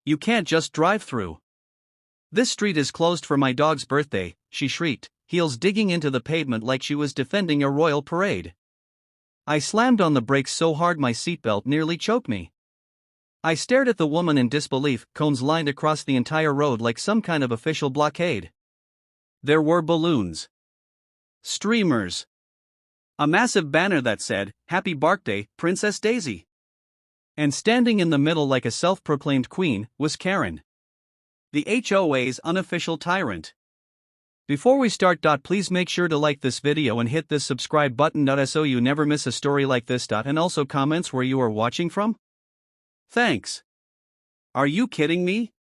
You can't just drive through. This street is closed for my dog's birthday, she shrieked, heels digging into the pavement like she was defending a royal parade. I slammed on the brakes so hard my seatbelt nearly choked me. I stared at the woman in disbelief, cones lined across the entire road like some kind of official blockade. There were balloons. Streamers. A massive banner that said, "Happy Barkday, Princess Daisy." And standing in the middle like a self-proclaimed queen, was Karen. The HOA's unofficial tyrant. Before we start, please make sure to like this video and hit this subscribe button so you never miss a story like this. And also comments where you are watching from. Thanks. Are you kidding me?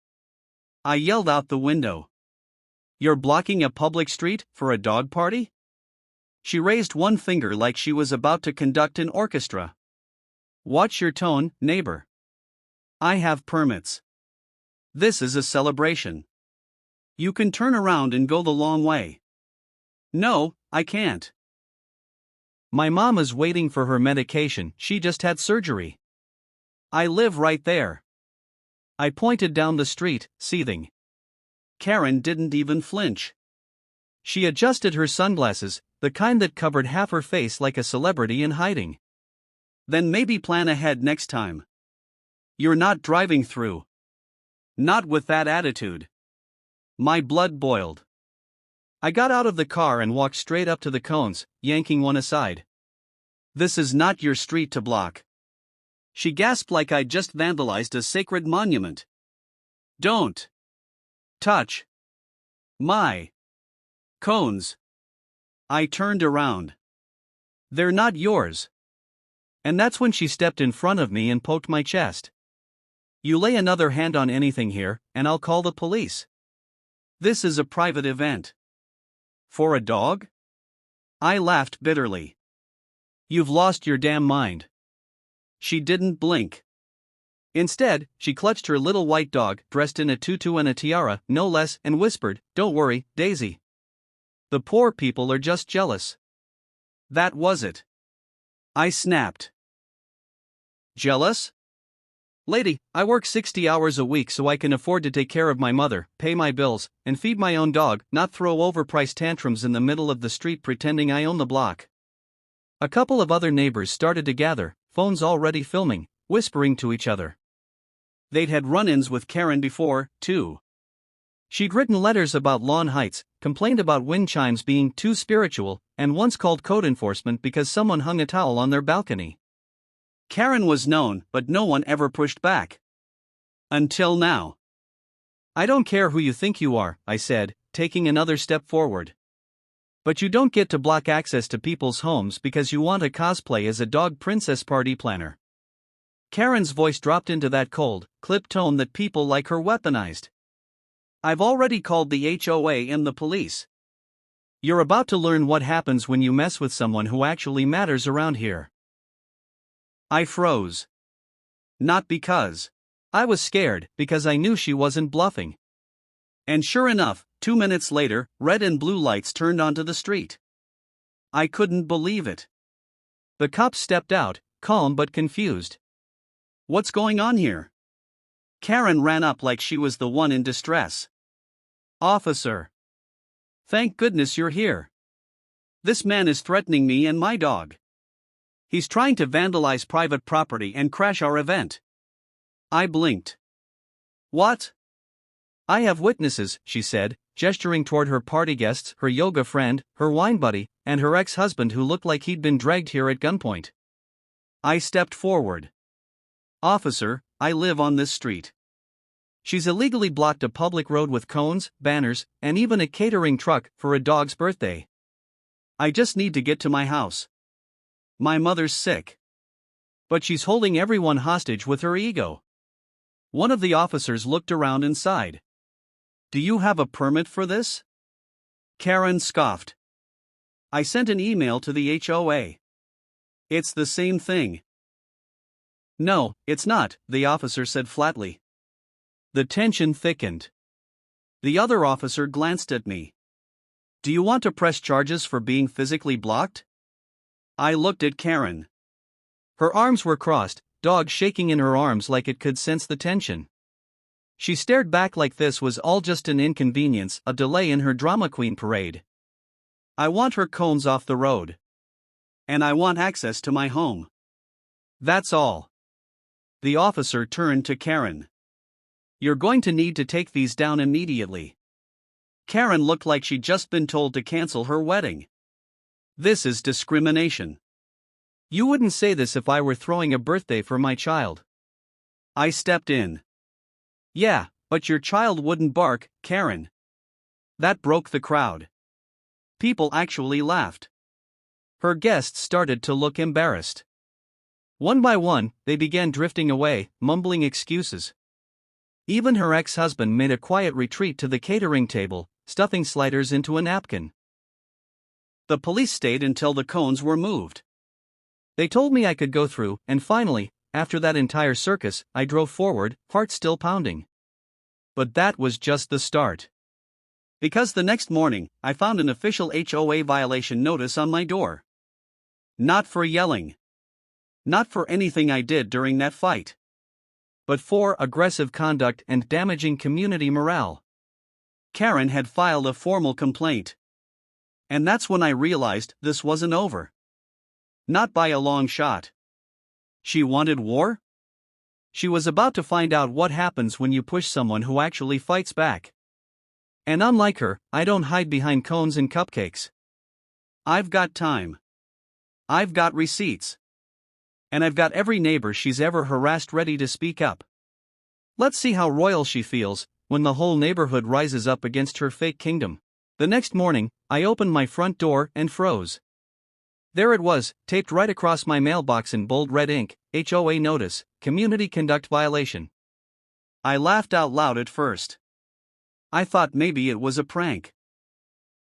I yelled out the window. You're blocking a public street for a dog party? She raised one finger like she was about to conduct an orchestra. Watch your tone, neighbor. I have permits. This is a celebration. You can turn around and go the long way. No, I can't. My mom is waiting for her medication, she just had surgery. I live right there. I pointed down the street, seething. Karen didn't even flinch. She adjusted her sunglasses, the kind that covered half her face like a celebrity in hiding. Then maybe plan ahead next time. You're not driving through. Not with that attitude. My blood boiled. I got out of the car and walked straight up to the cones, yanking one aside. This is not your street to block. She gasped like I'd just vandalized a sacred monument. Don't touch my cones. I turned around. They're not yours. And that's when she stepped in front of me and poked my chest. You lay another hand on anything here, and I'll call the police. This is a private event. For a dog? I laughed bitterly. You've lost your damn mind. She didn't blink. Instead, she clutched her little white dog, dressed in a tutu and a tiara, no less, and whispered, "Don't worry, Daisy. The poor people are just jealous." That was it. I snapped. Jealous? Lady, I work 60 hours a week so I can afford to take care of my mother, pay my bills, and feed my own dog, not throw overpriced tantrums in the middle of the street pretending I own the block. A couple of other neighbors started to gather, phones already filming, whispering to each other. They'd had run-ins with Karen before, too. She'd written letters about lawn heights, complained about wind chimes being too spiritual, and once called code enforcement because someone hung a towel on their balcony. Karen was known, but no one ever pushed back. Until now. I don't care who you think you are, I said, taking another step forward. But you don't get to block access to people's homes because you want to cosplay as a dog princess party planner. Karen's voice dropped into that cold, clipped tone that people like her weaponized. I've already called the HOA and the police. You're about to learn what happens when you mess with someone who actually matters around here. I froze. Not because I was scared, because I knew she wasn't bluffing. And sure enough, 2 minutes later, red and blue lights turned onto the street. I couldn't believe it. The cops stepped out, calm but confused. What's going on here? Karen ran up like she was the one in distress. Officer. Thank goodness you're here. This man is threatening me and my dog. He's trying to vandalize private property and crash our event. I blinked. What? I have witnesses, she said, gesturing toward her party guests, her yoga friend, her wine buddy, and her ex-husband who looked like he'd been dragged here at gunpoint. I stepped forward. Officer, I live on this street. She's illegally blocked a public road with cones, banners, and even a catering truck for a dog's birthday. I just need to get to my house. My mother's sick. But she's holding everyone hostage with her ego. One of the officers looked around and sighed. Do you have a permit for this? Karen scoffed. I sent an email to the HOA. It's the same thing. No, it's not, the officer said flatly. The tension thickened. The other officer glanced at me. Do you want to press charges for being physically blocked? I looked at Karen. Her arms were crossed, dog shaking in her arms like it could sense the tension. She stared back like this was all just an inconvenience, a delay in her drama queen parade. I want her cones off the road. And I want access to my home. That's all. The officer turned to Karen. You're going to need to take these down immediately. Karen looked like she'd just been told to cancel her wedding. This is discrimination. You wouldn't say this if I were throwing a birthday for my child. I stepped in. Yeah, but your child wouldn't bark, Karen. That broke the crowd. People actually laughed. Her guests started to look embarrassed. One by one, they began drifting away, mumbling excuses. Even her ex-husband made a quiet retreat to the catering table, stuffing sliders into a napkin. The police stayed until the cones were moved. They told me I could go through, and finally, after that entire circus, I drove forward, heart still pounding. But that was just the start. Because the next morning, I found an official HOA violation notice on my door. Not for yelling. Not for anything I did during that fight. But for aggressive conduct and damaging community morale. Karen had filed a formal complaint. And that's when I realized this wasn't over. Not by a long shot. She wanted war? She was about to find out what happens when you push someone who actually fights back. And unlike her, I don't hide behind cones and cupcakes. I've got time. I've got receipts. And I've got every neighbor she's ever harassed ready to speak up. Let's see how royal she feels when the whole neighborhood rises up against her fake kingdom. The next morning, I opened my front door and froze. There it was, taped right across my mailbox in bold red ink, HOA notice, community conduct violation. I laughed out loud at first. I thought maybe it was a prank.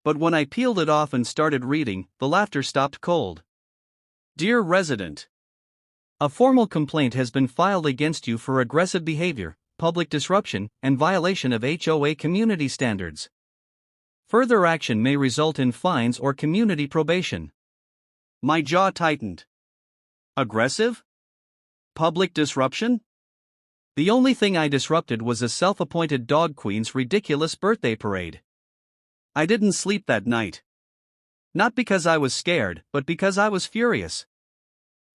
But when I peeled it off and started reading, the laughter stopped cold. Dear resident, a formal complaint has been filed against you for aggressive behavior, public disruption, and violation of HOA community standards. Further action may result in fines or community probation. My jaw tightened. Aggressive? Public disruption? The only thing I disrupted was a self-appointed dog queen's ridiculous birthday parade. I didn't sleep that night. Not because I was scared, but because I was furious.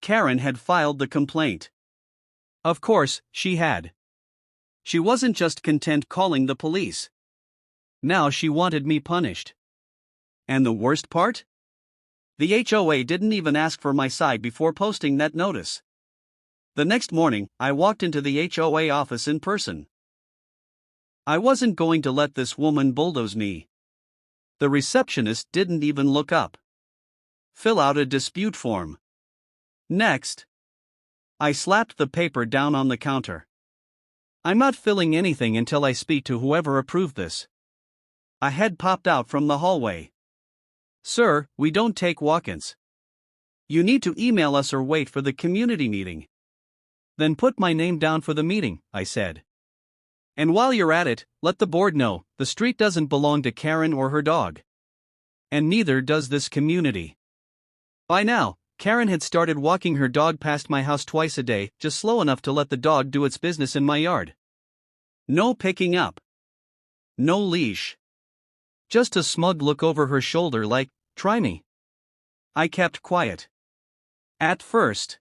Karen had filed the complaint. Of course, she had. She wasn't just content calling the police. Now she wanted me punished. And the worst part? The HOA didn't even ask for my side before posting that notice. The next morning, I walked into the HOA office in person. I wasn't going to let this woman bulldoze me. The receptionist didn't even look up. Fill out a dispute form. Next. I slapped the paper down on the counter. I'm not filling anything until I speak to whoever approved this. A head popped out from the hallway. Sir, we don't take walk-ins. You need to email us or wait for the community meeting. Then put my name down for the meeting, I said. And while you're at it, let the board know, the street doesn't belong to Karen or her dog. And neither does this community. By now, Karen had started walking her dog past my house twice a day, just slow enough to let the dog do its business in my yard. No picking up. No leash. Just a smug look over her shoulder like, try me. I kept quiet. At first.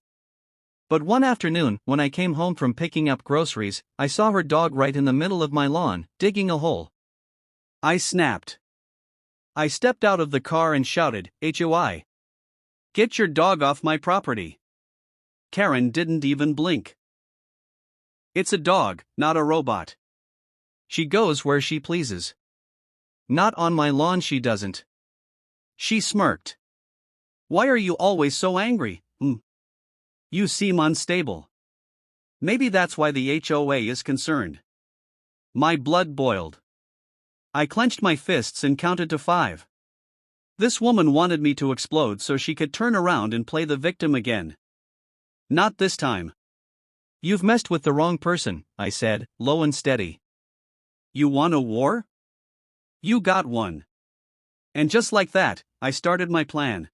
But one afternoon, when I came home from picking up groceries, I saw her dog right in the middle of my lawn, digging a hole. I snapped. I stepped out of the car and shouted, HOI. Get your dog off my property. Karen didn't even blink. It's a dog, not a robot. She goes where she pleases. Not on my lawn, she doesn't. She smirked. Why are you always so angry? You seem unstable. Maybe that's why the HOA is concerned. My blood boiled. I clenched my fists and counted to 5. This woman wanted me to explode so she could turn around and play the victim again. Not this time. You've messed with the wrong person, I said, low and steady. You want a war? You got one. And just like that, I started my plan.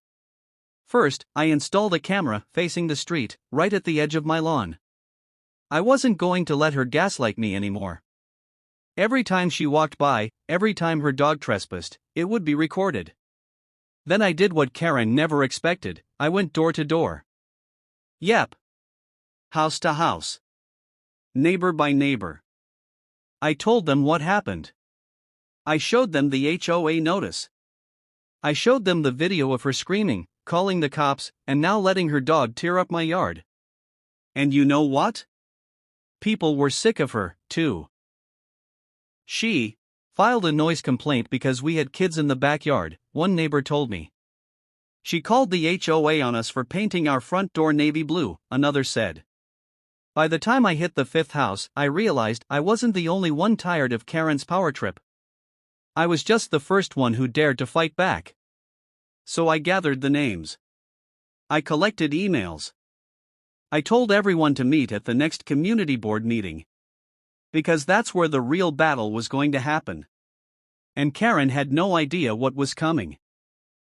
First, I installed a camera facing the street, right at the edge of my lawn. I wasn't going to let her gaslight me anymore. Every time she walked by, every time her dog trespassed, it would be recorded. Then I did what Karen never expected, I went door to door. Yep. House to house. Neighbor by neighbor. I told them what happened. I showed them the HOA notice. I showed them the video of her screaming, calling the cops, and now letting her dog tear up my yard. And you know what? People were sick of her, too. She filed a noise complaint because we had kids in the backyard, one neighbor told me. She called the HOA on us for painting our front door navy blue, another said. By the time I hit the fifth house, I realized I wasn't the only one tired of Karen's power trip. I was just the first one who dared to fight back. So I gathered the names. I collected emails. I told everyone to meet at the next community board meeting. Because that's where the real battle was going to happen. And Karen had no idea what was coming.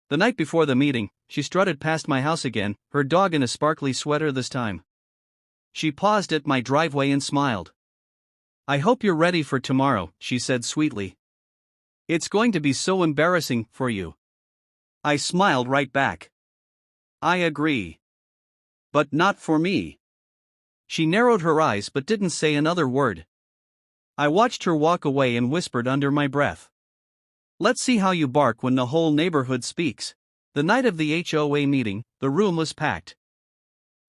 The night before the meeting, she strutted past my house again, her dog in a sparkly sweater this time. She paused at my driveway and smiled. I hope you're ready for tomorrow, she said sweetly. It's going to be so embarrassing for you. I smiled right back. I agree. But not for me. She narrowed her eyes but didn't say another word. I watched her walk away and whispered under my breath. Let's see how you bark when the whole neighborhood speaks. The night of the HOA meeting, the room was packed.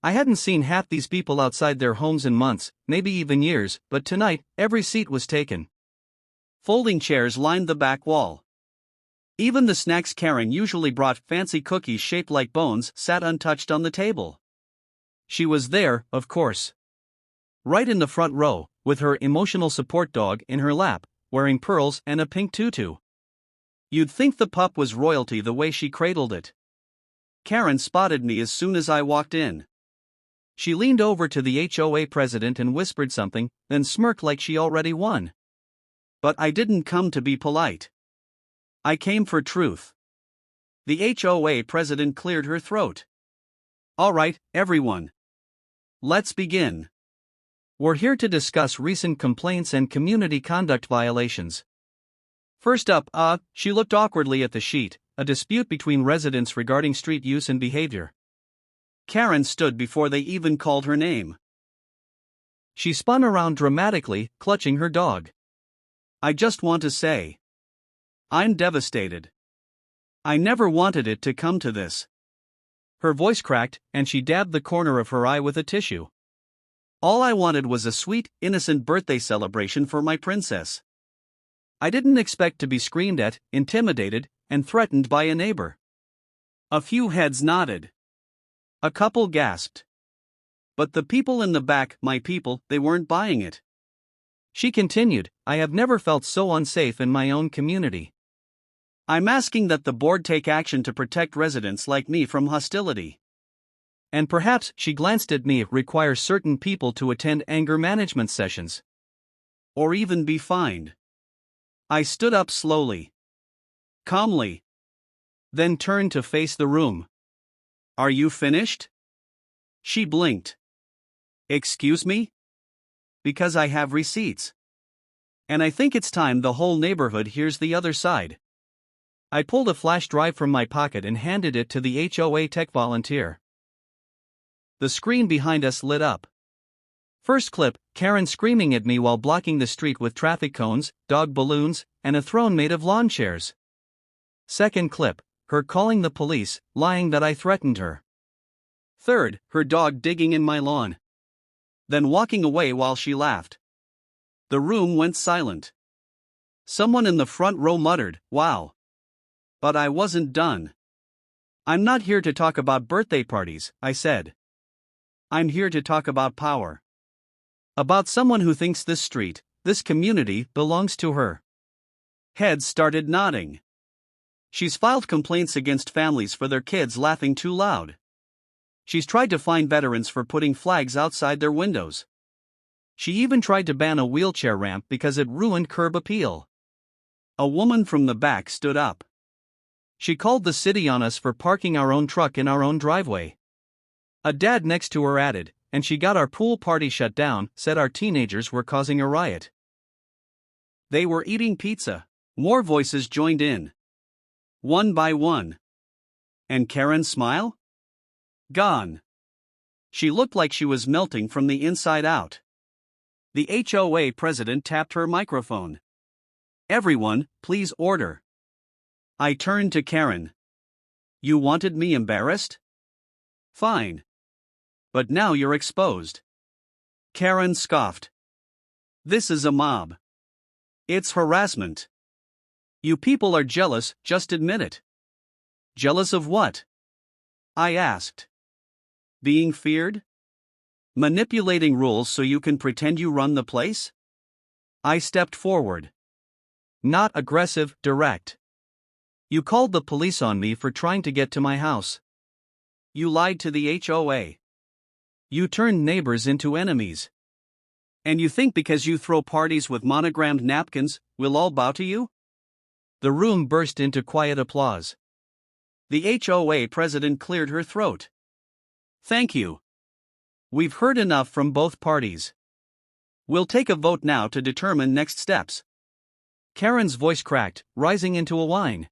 I hadn't seen half these people outside their homes in months, maybe even years, but tonight, every seat was taken. Folding chairs lined the back wall. Even the snacks Karen usually brought, fancy cookies shaped like bones, sat untouched on the table. She was there, of course. Right in the front row, with her emotional support dog in her lap, wearing pearls and a pink tutu. You'd think the pup was royalty the way she cradled it. Karen spotted me as soon as I walked in. She leaned over to the HOA president and whispered something, then smirked like she already won. But I didn't come to be polite. I came for truth. The HOA president cleared her throat. All right, everyone. Let's begin. We're here to discuss recent complaints and community conduct violations. First up, she looked awkwardly at the sheet, a dispute between residents regarding street use and behavior. Karen stood before they even called her name. She spun around dramatically, clutching her dog. I just want to say, I'm devastated. I never wanted it to come to this. Her voice cracked, and she dabbed the corner of her eye with a tissue. All I wanted was a sweet, innocent birthday celebration for my princess. I didn't expect to be screamed at, intimidated, and threatened by a neighbor. A few heads nodded. A couple gasped. But the people in the back, my people, they weren't buying it. She continued, I have never felt so unsafe in my own community. I'm asking that the board take action to protect residents like me from hostility. And perhaps, she glanced at me, require certain people to attend anger management sessions. Or even be fined. I stood up slowly. Calmly. Then turned to face the room. Are you finished? She blinked. Excuse me? Because I have receipts. And I think it's time the whole neighborhood hears the other side. I pulled a flash drive from my pocket and handed it to the HOA tech volunteer. The screen behind us lit up. First clip, Karen screaming at me while blocking the street with traffic cones, dog balloons, and a throne made of lawn chairs. Second clip, her calling the police, lying that I threatened her. Third, her dog digging in my lawn. Then walking away while she laughed. The room went silent. Someone in the front row muttered, "Wow." But I wasn't done. I'm not here to talk about birthday parties, I said. I'm here to talk about power. About someone who thinks this street, this community, belongs to her. Heads started nodding. She's filed complaints against families for their kids laughing too loud. She's tried to fine veterans for putting flags outside their windows. She even tried to ban a wheelchair ramp because it ruined curb appeal. A woman from the back stood up. She called the city on us for parking our own truck in our own driveway. A dad next to her added, and she got our pool party shut down, said our teenagers were causing a riot. They were eating pizza. More voices joined in. One by one. And Karen's smile? Gone. She looked like she was melting from the inside out. The HOA president tapped her microphone. Everyone, please order. I turned to Karen. You wanted me embarrassed? Fine. But now you're exposed. Karen scoffed. This is a mob. It's harassment. You people are jealous, just admit it. Jealous of what? I asked. Being feared? Manipulating rules so you can pretend you run the place? I stepped forward. Not aggressive, direct. You called the police on me for trying to get to my house. You lied to the HOA. You turned neighbors into enemies. And you think because you throw parties with monogrammed napkins, we'll all bow to you? The room burst into quiet applause. The HOA president cleared her throat. Thank you. We've heard enough from both parties. We'll take a vote now to determine next steps. Karen's voice cracked, rising into a whine.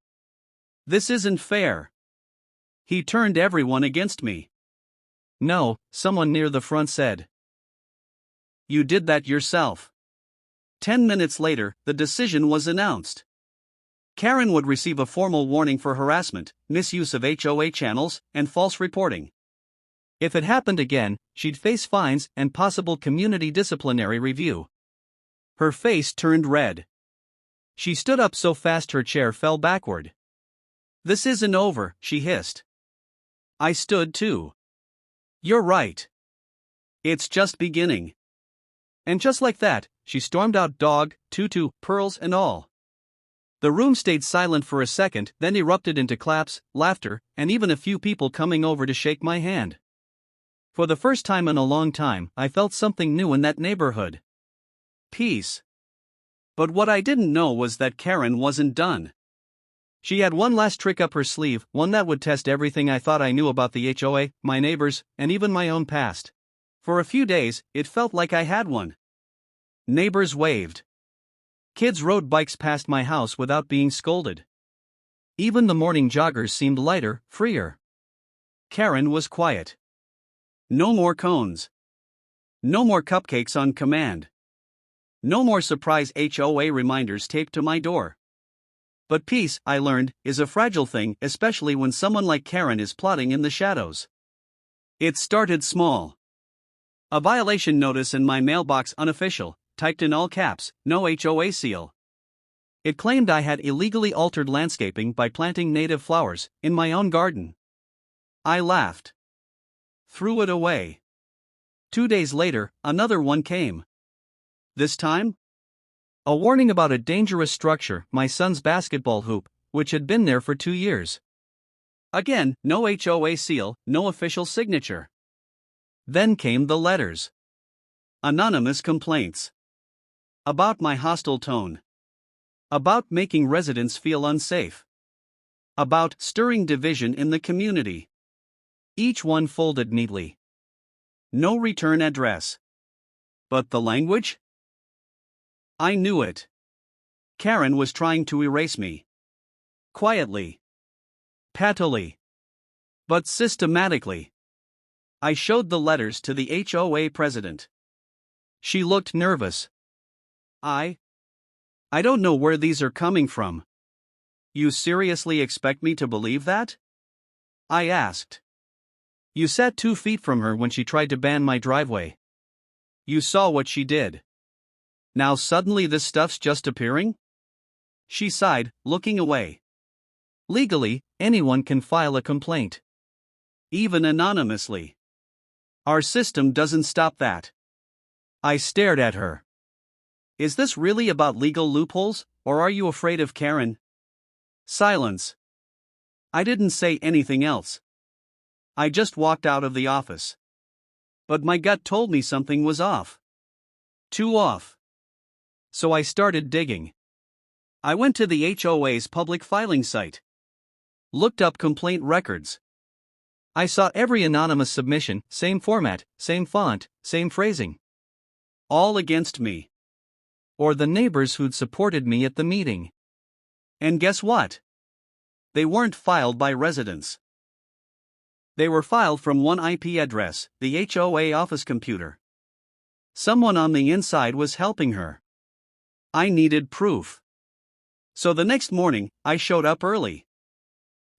This isn't fair. He turned everyone against me. No, someone near the front said. You did that yourself. 10 minutes later, the decision was announced. Karen would receive a formal warning for harassment, misuse of HOA channels, and false reporting. If it happened again, she'd face fines and possible community disciplinary review. Her face turned red. She stood up so fast her chair fell backward. This isn't over, she hissed. I stood too. You're right. It's just beginning. And just like that, she stormed out, dog, tutu, pearls and all. The room stayed silent for a second, then erupted into claps, laughter, and even a few people coming over to shake my hand. For the first time in a long time, I felt something new in that neighborhood. Peace. But what I didn't know was that Karen wasn't done. She had one last trick up her sleeve, one that would test everything I thought I knew about the HOA, my neighbors, and even my own past. For a few days, it felt like I had one. Neighbors waved. Kids rode bikes past my house without being scolded. Even the morning joggers seemed lighter, freer. Karen was quiet. No more cones. No more cupcakes on command. No more surprise HOA reminders taped to my door. But peace, I learned, is a fragile thing, especially when someone like Karen is plotting in the shadows. It started small. A violation notice in my mailbox, unofficial, typed in all caps, no HOA seal. It claimed I had illegally altered landscaping by planting native flowers in my own garden. I laughed. Threw it away. 2 days later, another one came. This time? A warning about a dangerous structure, my son's basketball hoop, which had been there for 2 years. Again, no HOA seal, no official signature. Then came the letters. Anonymous complaints. About my hostile tone. About making residents feel unsafe. About stirring division in the community. Each one folded neatly. No return address. But the language? I knew it. Karen was trying to erase me. Quietly. Pattily. But systematically. I showed the letters to the HOA president. She looked nervous. I don't know where these are coming from. You seriously expect me to believe that? I asked. You sat 2 feet from her when she tried to ban my driveway. You saw what she did. Now suddenly this stuff's just appearing? She sighed, looking away. Legally, anyone can file a complaint. Even anonymously. Our system doesn't stop that. I stared at her. Is this really about legal loopholes, or are you afraid of Karen? Silence. I didn't say anything else. I just walked out of the office. But my gut told me something was off. Too off. So I started digging. I went to the HOA's public filing site. Looked up complaint records. I saw every anonymous submission, same format, same font, same phrasing. All against me. Or the neighbors who'd supported me at the meeting. And guess what? They weren't filed by residents. They were filed from one IP address, the HOA office computer. Someone on the inside was helping her. I needed proof. So the next morning, I showed up early.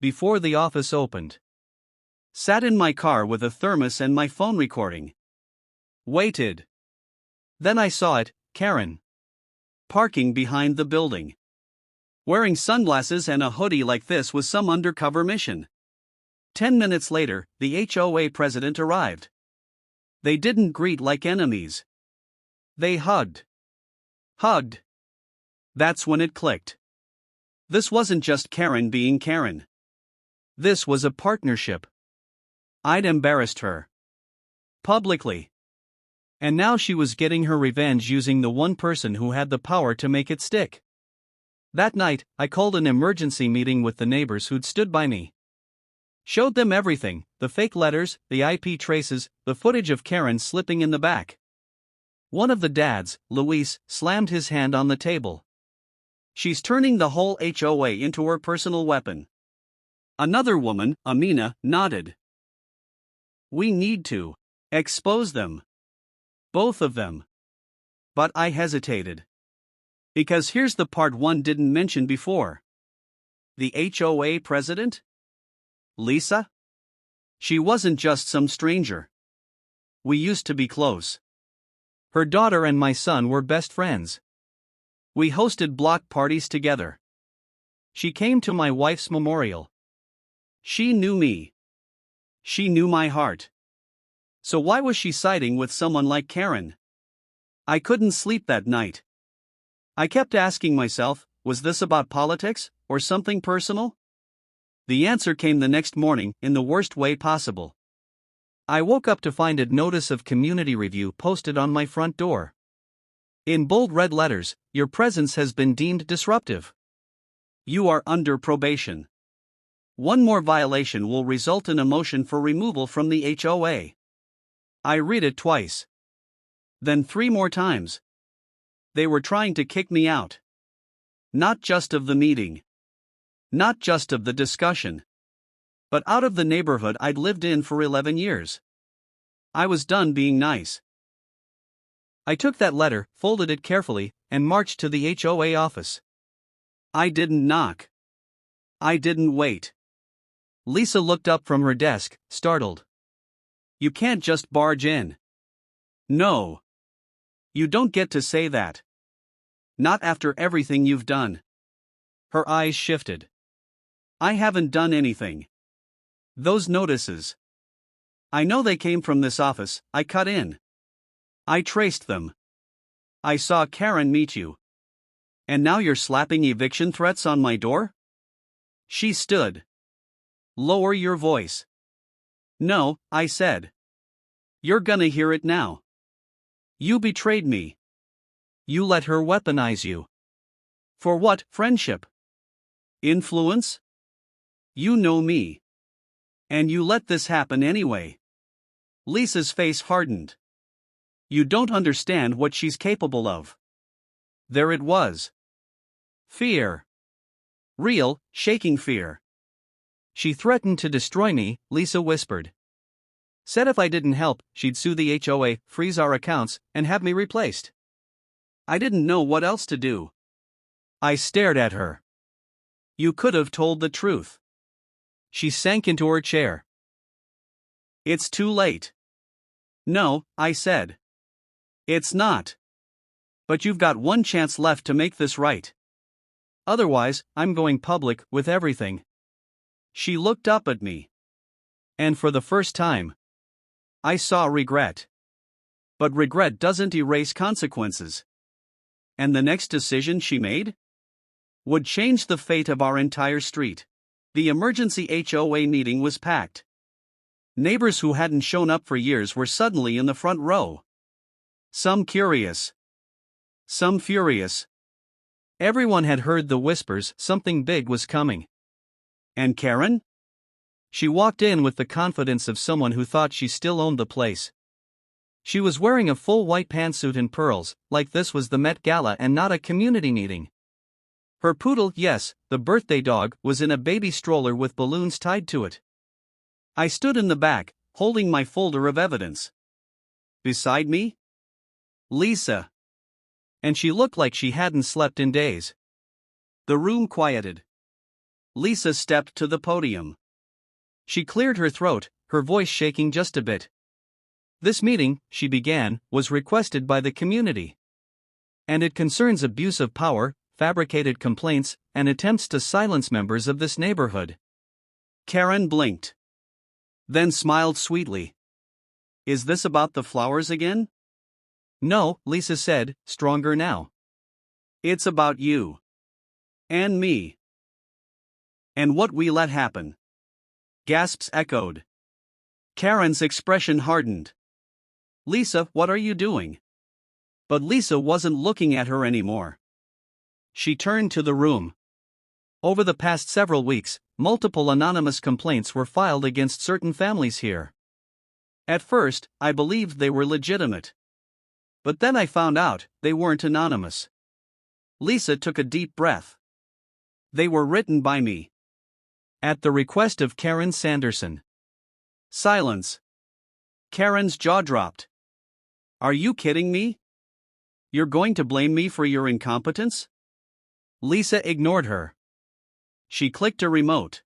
Before the office opened. Sat in my car with a thermos and my phone recording. Waited. Then I saw it, Karen. Parking behind the building. Wearing sunglasses and a hoodie like this was some undercover mission. 10 minutes later, the HOA president arrived. They didn't greet like enemies. They hugged. Hugged. That's when it clicked. This wasn't just Karen being Karen. This was a partnership. I'd embarrassed her. Publicly. And now she was getting her revenge using the one person who had the power to make it stick. That night, I called an emergency meeting with the neighbors who'd stood by me. Showed them everything, the fake letters, the IP traces, the footage of Karen slipping in the back. One of the dads, Luis, slammed his hand on the table. She's turning the whole HOA into her personal weapon. Another woman, Amina, nodded. We need to expose them. Both of them. But I hesitated. Because here's the part one didn't mention before. The HOA president? Lisa? She wasn't just some stranger. We used to be close. Her daughter and my son were best friends. We hosted block parties together. She came to my wife's memorial. She knew me. She knew my heart. So why was she siding with someone like Karen? I couldn't sleep that night. I kept asking myself, was this about politics, or something personal? The answer came the next morning, in the worst way possible. I woke up to find a notice of community review posted on my front door. In bold red letters, your presence has been deemed disruptive. You are under probation. One more violation will result in a motion for removal from the HOA. I read it twice. Then 3 more times. They were trying to kick me out. Not just of the meeting. Not just of the discussion. But out of the neighborhood I'd lived in for 11 years. I was done being nice. I took that letter, folded it carefully, and marched to the HOA office. I didn't knock. I didn't wait. Lisa looked up from her desk, startled. You can't just barge in. No. You don't get to say that. Not after everything you've done. Her eyes shifted. I haven't done anything. Those notices. I know they came from this office, I cut in. I traced them. I saw Karen meet you. And now you're slapping eviction threats on my door? She stood. Lower your voice. No, I said. You're gonna hear it now. You betrayed me. You let her weaponize you. For what, friendship? Influence? You know me. And you let this happen anyway. Lisa's face hardened. You don't understand what she's capable of. There it was. Fear. Real, shaking fear. She threatened to destroy me, Lisa whispered. Said if I didn't help, she'd sue the HOA, freeze our accounts, and have me replaced. I didn't know what else to do. I stared at her. You could have told the truth. She sank into her chair. It's too late. No, I said. It's not. But you've got one chance left to make this right. Otherwise, I'm going public with everything. She looked up at me. And for the first time, I saw regret. But regret doesn't erase consequences. And the next decision she made would change the fate of our entire street. The emergency HOA meeting was packed. Neighbors who hadn't shown up for years were suddenly in the front row. Some curious. Some furious. Everyone had heard the whispers something big was coming. And Karen? She walked in with the confidence of someone who thought she still owned the place. She was wearing a full white pantsuit and pearls, like this was the Met Gala and not a community meeting. Her poodle, yes, the birthday dog, was in a baby stroller with balloons tied to it. I stood in the back, holding my folder of evidence. Beside me? Lisa. And she looked like she hadn't slept in days. The room quieted. Lisa stepped to the podium. She cleared her throat, her voice shaking just a bit. This meeting, she began, was requested by the community. And it concerns abuse of power, fabricated complaints, and attempts to silence members of this neighborhood. Karen blinked. Then smiled sweetly. Is this about the flowers again? No, Lisa said, stronger now. It's about you. And me. And what we let happen. Gasps echoed. Karen's expression hardened. Lisa, what are you doing? But Lisa wasn't looking at her anymore. She turned to the room. Over the past several weeks, multiple anonymous complaints were filed against certain families here. At first, I believed they were legitimate. But then I found out they weren't anonymous. Lisa took a deep breath. They were written by me. At the request of Karen Sanderson. Silence. Karen's jaw dropped. Are you kidding me? You're going to blame me for your incompetence? Lisa ignored her. She clicked a remote.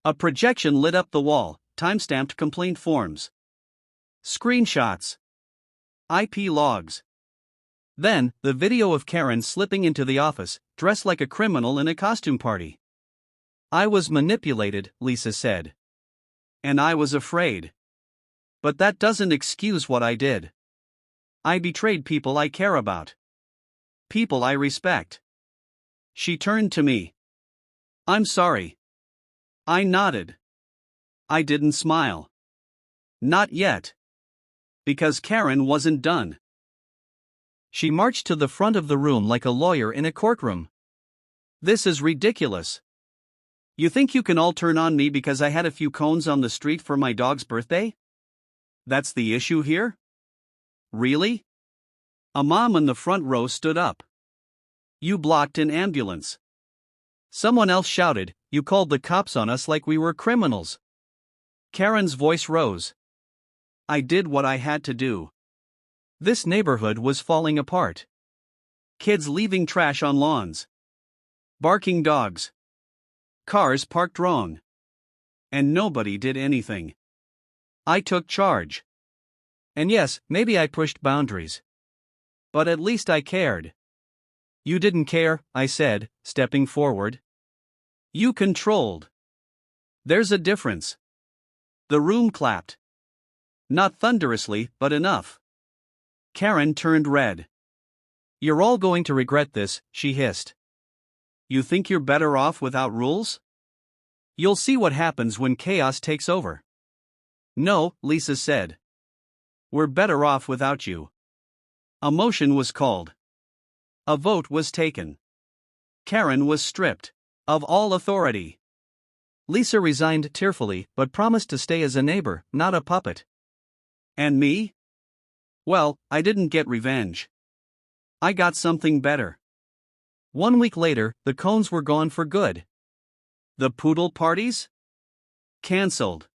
A projection lit up the wall, time-stamped complaint forms. Screenshots. IP logs. Then, the video of Karen slipping into the office, dressed like a criminal in a costume party. I was manipulated, Lisa said. And I was afraid. But that doesn't excuse what I did. I betrayed people I care about. People I respect. She turned to me. I'm sorry. I nodded. I didn't smile. Not yet. Because Karen wasn't done. She marched to the front of the room like a lawyer in a courtroom. This is ridiculous. You think you can all turn on me because I had a few cones on the street for my dog's birthday? That's the issue here? Really? A mom in the front row stood up. You blocked an ambulance. Someone else shouted, you called the cops on us like we were criminals. Karen's voice rose. I did what I had to do. This neighborhood was falling apart. Kids leaving trash on lawns. Barking dogs. Cars parked wrong. And nobody did anything. I took charge. And yes, maybe I pushed boundaries. But at least I cared. You didn't care, I said, stepping forward. You controlled. There's a difference. The room clapped. Not thunderously, but enough. Karen turned red. You're all going to regret this, she hissed. You think you're better off without rules? You'll see what happens when chaos takes over. No, Lisa said. We're better off without you. A motion was called. A vote was taken. Karen was stripped of all authority. Lisa resigned tearfully but promised to stay as a neighbor, not a puppet. And me? Well, I didn't get revenge. I got something better. 1 week later, the cones were gone for good. The poodle parties? Cancelled.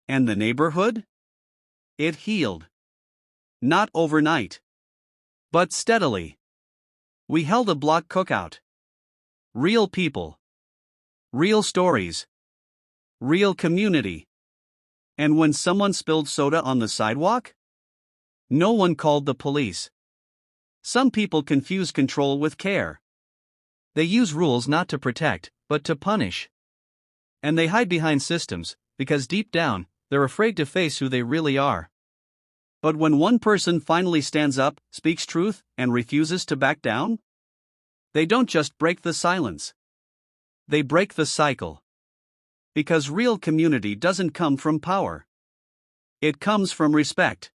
And the neighborhood? It healed. Not overnight. But steadily. We held a block cookout. Real people. Real stories. Real community. And when someone spilled soda on the sidewalk? No one called the police. Some people confuse control with care. They use rules not to protect, but to punish. And they hide behind systems, because deep down, they're afraid to face who they really are. But when one person finally stands up, speaks truth, and refuses to back down, they don't just break the silence. They break the cycle. Because real community doesn't come from power. It comes from respect.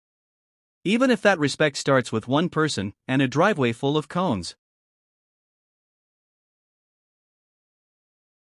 Even if that respect starts with one person and a driveway full of cones.